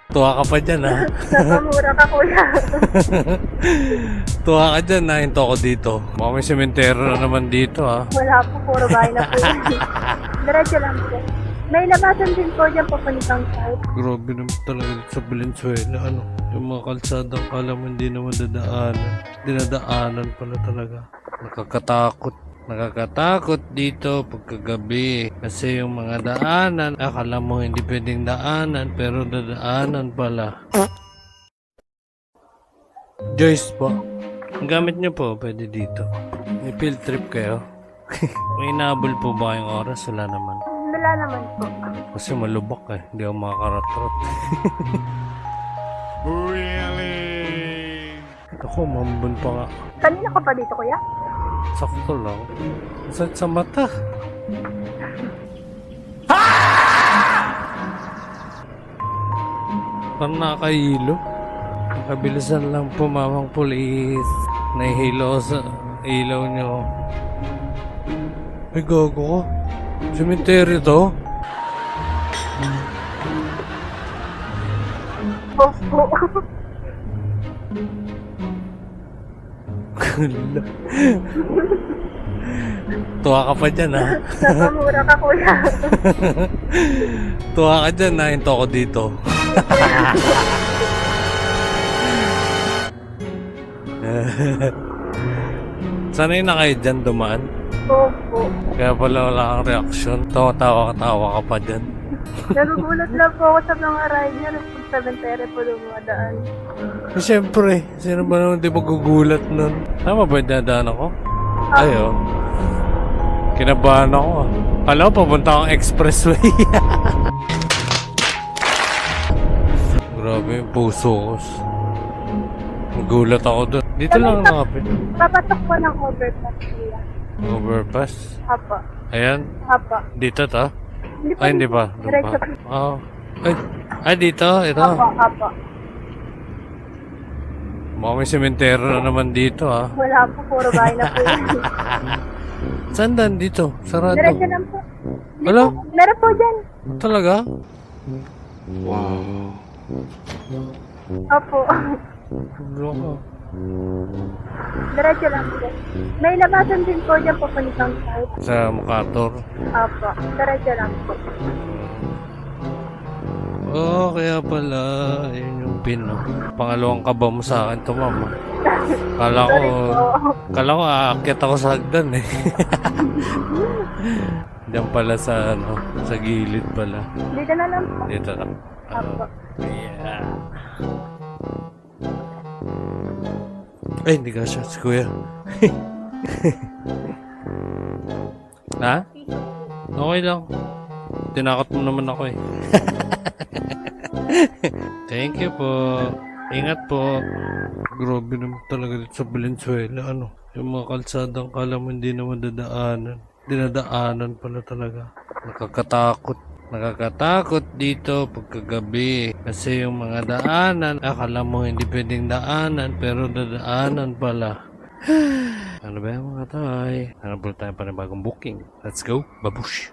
Tuwa ka pa dyan, ha? Nakamura ka, kuya. Tuwa ka dyan, nahinto ko dito. Baka may sementero na naman dito, ha? Wala po, puro bahay na po yan. Diretso lang po. May labasan din po dyan papuntang side. Grabe naman talaga dito sa Valenzuela, ano? Yung mga kalsadang kala mo hindi naman dadaanan. Dinadaanan pala talaga. Nakakatakot dito pagkagabi. Kasi yung mga daanan, akala mo hindi pwedeng daanan, pero dadaanan pala. Joyce po, ang gamit niyo po, pwede dito. May field trip kayo? May inabol po ba kayong oras? Wala naman. Wala naman po. Kasi malubak eh. Hindi ako makakaratrot. Ako, mambun pa nga. Kanina ka pa dito, kuya? Sakto lang. Sakit sa mata. Parang nakahilo. Nakabilisan lang po, mamang pulis. Nahihilo sa ilaw nyo. Ay, gago ko. Cemetery to? Opo. Tuwa ka pa dyan, ha? Nakamura ka, kuya. Tuwa ka dyan, nahinto ko dito. Sanay na kayo dyan dumaan? Opo. Kaya pala wala kang reaksyon. Tawa-tawa ka pa dyan. Nagugulat lang po ako sa mga rider. Pag cemetery po dumadaan. Eh, siyempre, sino ba naman di magugulat nun? Tama ba yung dadaan ako? Ayo. Kinabahan ako, ah. Alam ko, papunta akong expressway. Grabe yung puso ko. Nagulat ako dun. Dito lang nakapit. Papatok po ng overpass, kuya. Overpass. Apo. Ayan. Apo. Dito to? Hindi po. Ay, hindi pa. Doon Diretso pa. po. Oo. Ay, dito. Ito. Apo, apo. Baka may sementero na naman dito, ha? Wala po, puro bahay na po yan. Saan dan dito? Sarado. Diretso lang po. Wala? Meron po dyan. Talaga? Opo. Loko. Diretso lang po. May labasan din po dyan papuntang side. Sa MacArthur. Opo. Diretso lang po. Oh, kaya pala. Yun yung pin, no? Pangalawang kaba mo sa akin to, mama. Kala ko aakyat ako sa hagdan, eh. Diyan pala sa, ano, sa gilid pala. Dito na lang po. Dito lang. Opo. Yeah. Ay, hindi ka shots, kuya. Ha? Okay lang. Tinakot mo naman ako, eh. Thank you po. Ingat po. Grabe naman talaga dito sa Valenzuela. Ano? Yung mga kalsadang kala mo hindi naman dadaanan. Dinadaanan pala talaga. Nakakatakot dito pagkagabi. Kasi yung mga daanan, akala mo hindi pwedeng daanan, pero dadaanan pala. Ano ba yung mga tay? Hanap tayo pa ng bagong booking. Let's go. Babush.